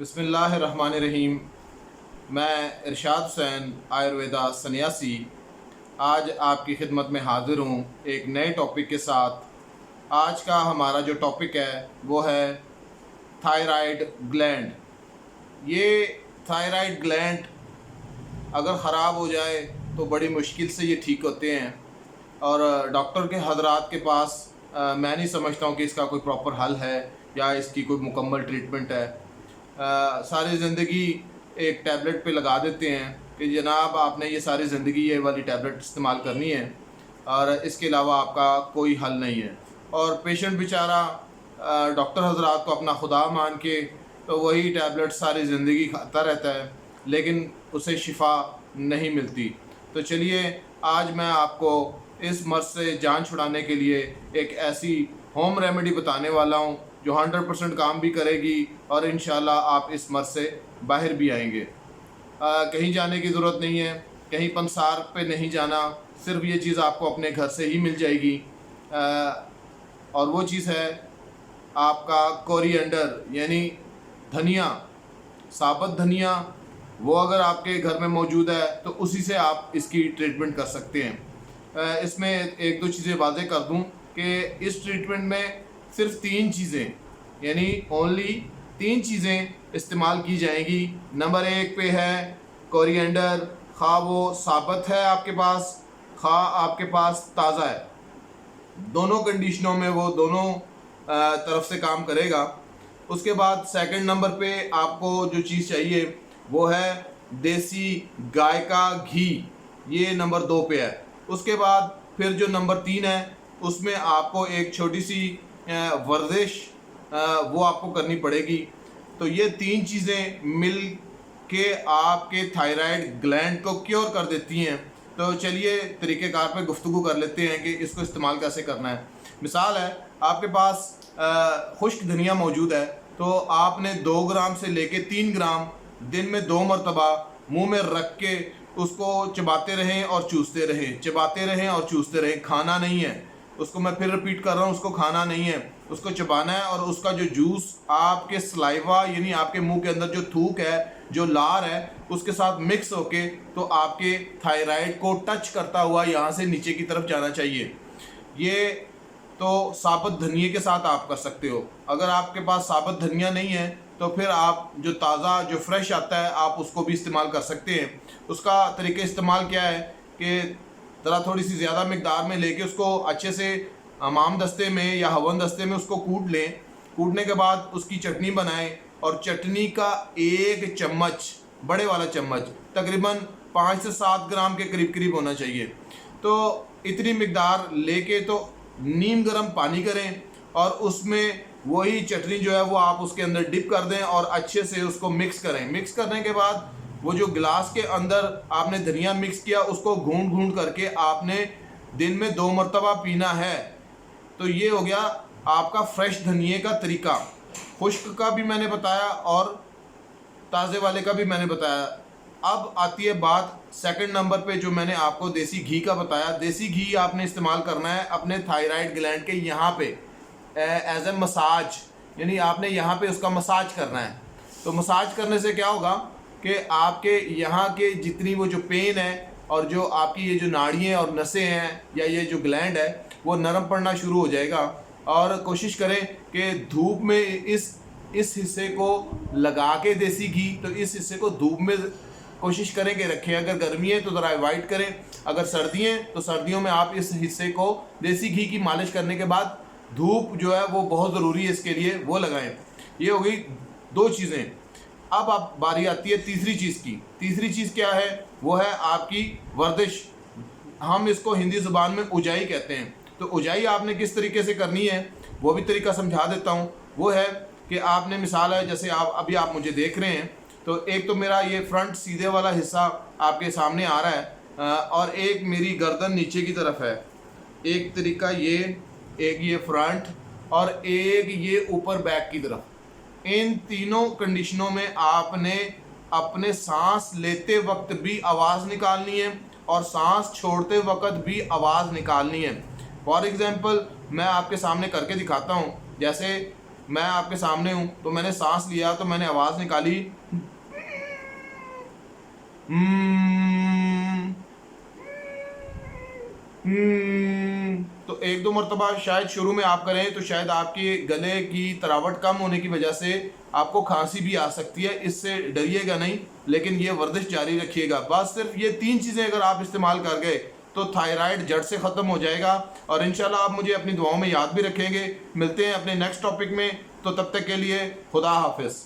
बिस्मिल्लाहिर्रहमानिर्रहीम। मैं इरशाद हुसैन आयुर्वेदा सन्यासी आज आपकी खिदमत में हाज़िर हूँ एक नए टॉपिक के साथ। आज का हमारा जो टॉपिक है वो है थायराइड ग्लैंड। ये थायराइड ग्लैंड अगर ख़राब हो जाए तो बड़ी मुश्किल से ये ठीक होते हैं और डॉक्टर के हजरात के पास मैं नहीं समझता हूँ कि इसका कोई प्रॉपर हल है या इसकी कोई मुकम्मल ट्रीटमेंट है। सारी ज़िंदगी एक टैबलेट पे लगा देते हैं कि जनाब आपने ये सारी ज़िंदगी ये वाली टैबलेट इस्तेमाल करनी है और इसके अलावा आपका कोई हल नहीं है। और पेशेंट बेचारा डॉक्टर हजरात को अपना खुदा मान के तो वही टैबलेट सारी ज़िंदगी खाता रहता है, लेकिन उसे शिफा नहीं मिलती। तो चलिए आज मैं आपको इस मर्ज़ से जान छुड़ाने के लिए एक ऐसी होम रेमेडी बताने वाला हूँ जो 100% काम भी करेगी और इंशाल्लाह आप इस मर्ज़ से बाहर भी आएंगे। कहीं जाने की ज़रूरत नहीं है, कहीं पंसार पे नहीं जाना, सिर्फ ये चीज़ आपको अपने घर से ही मिल जाएगी। और वो चीज़ है आपका कोरिएंडर यानी धनिया, साबुत धनिया। वो अगर आपके घर में मौजूद है तो उसी से आप इसकी ट्रीटमेंट कर सकते हैं। इसमें एक दो चीज़ें वाज़ेह कर दूं कि इस ट्रीटमेंट में सिर्फ 3 चीज़ें यानी ओनली 3 चीज़ें इस्तेमाल की जाएंगी। नंबर 1 पे है कोरिएंडर, खा वो साबुत है आपके पास, खा आपके पास ताज़ा है, दोनों कंडीशनों में वो दोनों तरफ से काम करेगा। उसके बाद सेकंड नंबर पे आपको जो चीज़ चाहिए वो है देसी गाय का घी, ये नंबर 2 पे है। उसके बाद फिर जो नंबर 3 है उसमें आपको एक छोटी सी वर्जिश वो आपको करनी पड़ेगी। तो ये 3 चीज़ें मिल के आपके थायराइड ग्लैंड को क्योर कर देती हैं। तो चलिए तरीक़ेकार पे गुफ्तगू कर लेते हैं कि इसको इस्तेमाल कैसे करना है। मिसाल है आपके पास खुश्क धनिया मौजूद है तो आपने 2 ग्राम से लेके 3 ग्राम दिन में 2 मरतबा मुंह में रख के उसको चबाते रहें और चूसते रहें, चबाते रहें और चूसते रहें। खाना नहीं है उसको, मैं फिर रिपीट कर रहा हूँ, उसको खाना नहीं है, उसको चबाना है। और उसका जो जूस आपके सलाइवा यानी आपके मुंह के अंदर जो थूक है, जो लार है, उसके साथ मिक्स होके तो आपके थायराइड को टच करता हुआ यहाँ से नीचे की तरफ जाना चाहिए। ये तो साबुत धनिए के साथ आप कर सकते हो। अगर आपके पास साबुत धनिया नहीं है तो फिर आप जो ताज़ा जो फ्रेश आता है आप उसको भी इस्तेमाल कर सकते हैं। उसका तरीक़ा इस्तेमाल क्या है कि ज़रा थोड़ी सी ज़्यादा मिकदार में लेके उसको अच्छे से हमाम दस्ते में या हवन दस्ते में उसको कूट लें। कूटने के बाद उसकी चटनी बनाएं और चटनी का 1 चम्मच, बड़े वाला चम्मच, तकरीबन 5 से 7 ग्राम के करीब करीब होना चाहिए। तो इतनी मिकदार लेके तो नीम गर्म पानी करें और उसमें वही चटनी जो है वो आप उसके अंदर डिप कर दें और अच्छे से उसको मिक्स करें। मिक्स करने के बाद वो जो गिलास के अंदर आपने धनिया मिक्स किया उसको घूंट घूंट करके आपने दिन में 2 मरतबा पीना है। तो ये हो गया आपका फ्रेश धनिए का तरीका। खुश्क का भी मैंने बताया और ताज़े वाले का भी मैंने बताया। अब आती है बात सेकंड नंबर पे जो मैंने आपको देसी घी का बताया। देसी घी आपने इस्तेमाल करना है अपने थायराइड ग्लैंड के यहाँ पे एज ए मसाज, यानी आपने यहाँ पे उसका मसाज करना है। तो मसाज करने से क्या होगा कि आपके यहाँ के जितनी वो जो पेन है और जो आपकी ये जो नाड़ियाँ और नसें हैं या ये जो ग्लैंड है वो नरम पड़ना शुरू हो जाएगा। और कोशिश करें कि धूप में इस हिस्से को लगा के देसी घी, तो इस हिस्से को धूप में कोशिश करें कि रखें। अगर गर्मी है तो ज़रा अवॉइड करें, अगर सर्दी है तो सर्दियों में आप इस हिस्से को देसी घी की मालिश करने के बाद धूप जो है वो बहुत ज़रूरी है इसके लिए, वो लगाएं। ये हो गई 2 चीज़ें। अब आप बारी आती है तीसरी चीज़ की। तीसरी चीज़ क्या है? वो है आपकी वर्जिश। हम इसको हिंदी ज़ुबान में उजाई कहते हैं। तो उजाई आपने किस तरीके से करनी है वो भी तरीका समझा देता हूँ। वो है कि आपने मिसाल है जैसे आप मुझे देख रहे हैं तो एक तो मेरा ये फ्रंट सीधे वाला हिस्सा आपके सामने आ रहा है और एक मेरी गर्दन नीचे की तरफ है। एक तरीका ये, एक ये फ्रंट और एक ये ऊपर बैक की तरफ। इन तीनों कंडीशनों में आपने अपने सांस लेते वक्त भी आवाज़ निकालनी है और सांस छोड़ते वक्त भी आवाज़ निकालनी है। फॉर एग्ज़ाम्पल मैं आपके सामने करके दिखाता हूँ। जैसे मैं आपके सामने हूँ तो मैंने सांस लिया तो मैंने आवाज़ निकाली तो एक दो मरतबा शायद शुरू में आप करें तो शायद आपके गले की तरावट कम होने की वजह से आपको खांसी भी आ सकती है। इससे डरिएगा नहीं, लेकिन ये वर्जिश जारी रखिएगा। बस सिर्फ ये 3 चीज़ें अगर आप इस्तेमाल कर गए तो थायराइड जड़ से ख़त्म हो जाएगा। और इंशाल्लाह आप मुझे अपनी दुआओं में याद भी रखेंगे। मिलते हैं अपने नेक्स्ट टॉपिक में, तो तब तक के लिए खुदा हाफिज़।